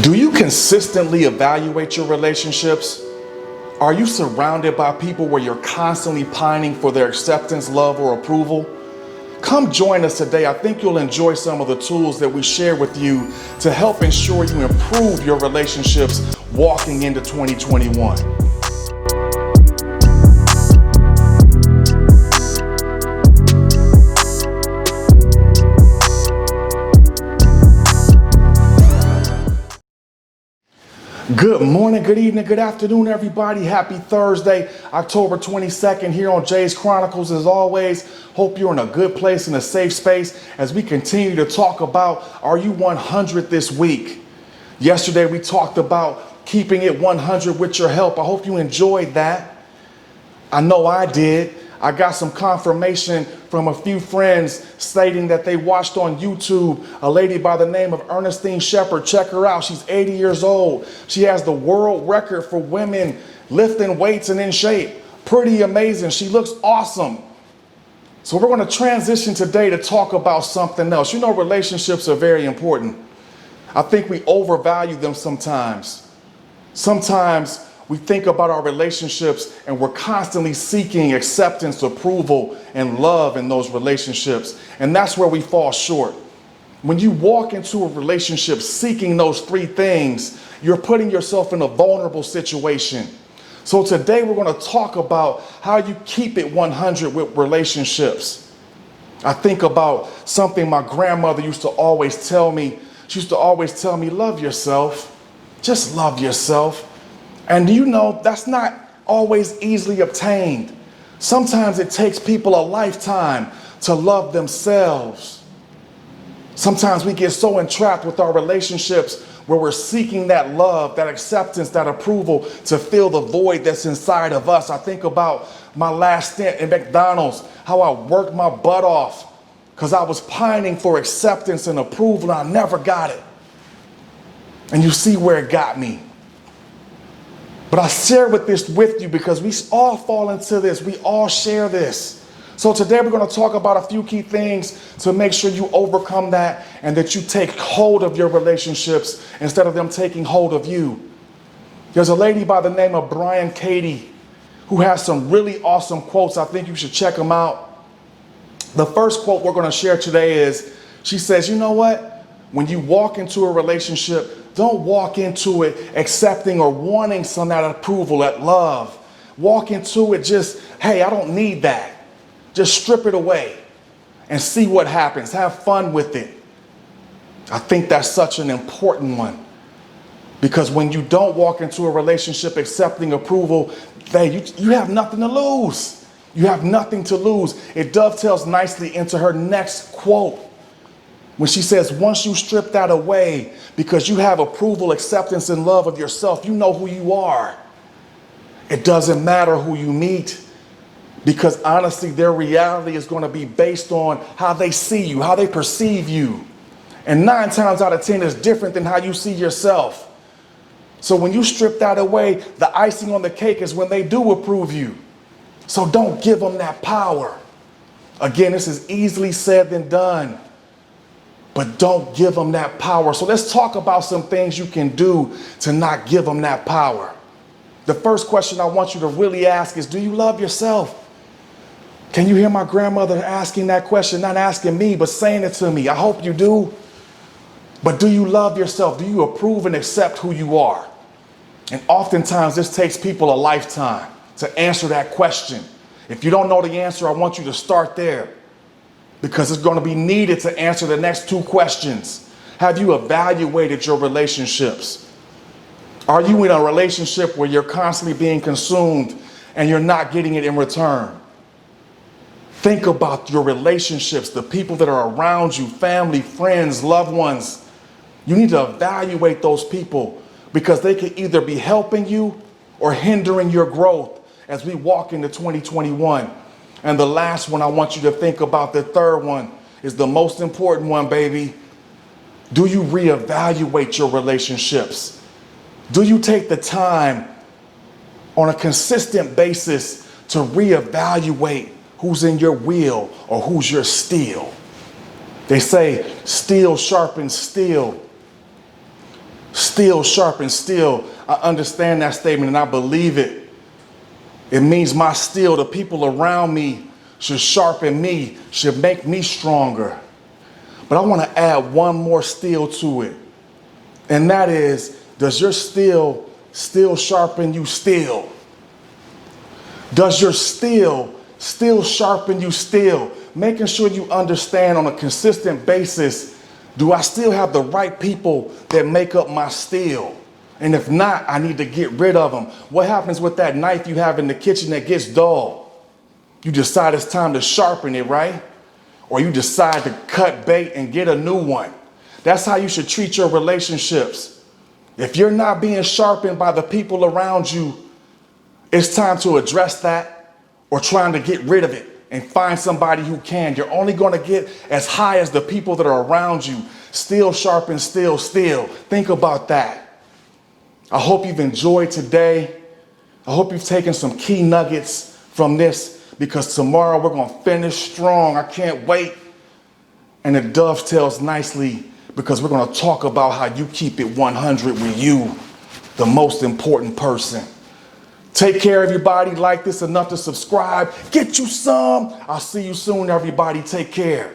Do you consistently evaluate your relationships? Are you surrounded by people where you're constantly pining for their acceptance, love, or approval? Come join us today. I think you'll enjoy some of the tools that we share with you to help ensure you improve your relationships walking into 2021. Good morning, good evening, good afternoon, everybody. Happy Thursday, October 22nd, here on Jay's Chronicles. As always, hope you're in a good place and a safe space as we continue to talk about Are You 100 this week? Yesterday, we talked about keeping it 100 with your help. I hope you enjoyed that. I know I did. I got some confirmation from a few friends stating that they watched on YouTube a lady by the name of Ernestine Shepherd. Check her out. She's 80 years old. She has the world record for women lifting weights and in shape. Pretty amazing. She looks awesome. So we're going to transition today to talk about something else. You know, relationships are very important. I think we overvalue them sometimes. Sometimes we think about our relationships and we're constantly seeking acceptance, approval, and love in those relationships. And that's where we fall short. When you walk into a relationship seeking those three things, you're putting yourself in a vulnerable situation. So today we're going to talk about how you keep it 100 with relationships. I think about something my grandmother used to always tell me. She used to always tell me, love yourself. Just love yourself. And you know, that's not always easily obtained. Sometimes it takes people a lifetime to love themselves. Sometimes we get so entrapped with our relationships where we're seeking that love, that acceptance, that approval to fill the void that's inside of us. I think about my last stint in McDonald's, how I worked my butt off because I was pining for acceptance and approval and I never got it. And you see where it got me. But I share this with you because we all fall into this. We all share this. So today we're going to talk about a few key things to make sure you overcome that and that you take hold of your relationships instead of them taking hold of you. There's a lady by the name of Brian Katie who has some really awesome quotes. I think you should check them out. The first quote we're going to share today is, she says, you know what? When you walk into a relationship, don't walk into it accepting or wanting some that approval, that love. Walk into it just, hey, I don't need that. Just strip it away and see what happens. Have fun with it. I think that's such an important one. Because when you don't walk into a relationship accepting approval, you have nothing to lose. You have nothing to lose. It dovetails nicely into her next quote. When she says, once you strip that away, because you have approval, acceptance, and love of yourself, you know who you are. It doesn't matter who you meet, because honestly, their reality is going to be based on how they see you, how they perceive you. And 9 times out of 10 is different than how you see yourself. So when you strip that away, the icing on the cake is when they do approve you. So don't give them that power. Again, this is easily said than done. But don't give them that power. So let's talk about some things you can do to not give them that power. The first question I want you to really ask is, do you love yourself? Can you hear my grandmother asking that question? Not asking me, but saying it to me. I hope you do. But do you love yourself? Do you approve and accept who you are? And oftentimes this takes people a lifetime to answer that question. If you don't know the answer, I want you to start there, because it's going to be needed to answer the next 2 questions. Have you evaluated your relationships? Are you in a relationship where you're constantly being consumed and you're not getting it in return? Think about your relationships, the people that are around you, family, friends, loved ones. You need to evaluate those people because they could either be helping you or hindering your growth as we walk into 2021. And the last one I want you to think about, the third one, is the most important one, baby. Do you reevaluate your relationships? Do you take the time on a consistent basis to reevaluate who's in your wheel or who's your steel? They say steel sharpens steel. Steel sharpens steel. I understand that statement and I believe it. It means my steel, the people around me, should sharpen me, should make me stronger. But I want to add one more steel to it. And that is, does your steel still sharpen you still? Does your steel still sharpen you still? Making sure you understand on a consistent basis, do I still have the right people that make up my steel? And if not, I need to get rid of them. What happens with that knife you have in the kitchen that gets dull? You decide it's time to sharpen it, right? Or you decide to cut bait and get a new one. That's how you should treat your relationships. If you're not being sharpened by the people around you, it's time to address that or trying to get rid of it and find somebody who can. You're only going to get as high as the people that are around you. Steel sharpens steel, steel. Think about that. I hope you've enjoyed today. I hope you've taken some key nuggets from this, because tomorrow we're going to finish strong. I can't wait. And it dovetails nicely because we're going to talk about how you keep it 100 with you, the most important person. Take care, everybody. Like this enough to subscribe. Get you some. I'll see you soon, everybody. Take care.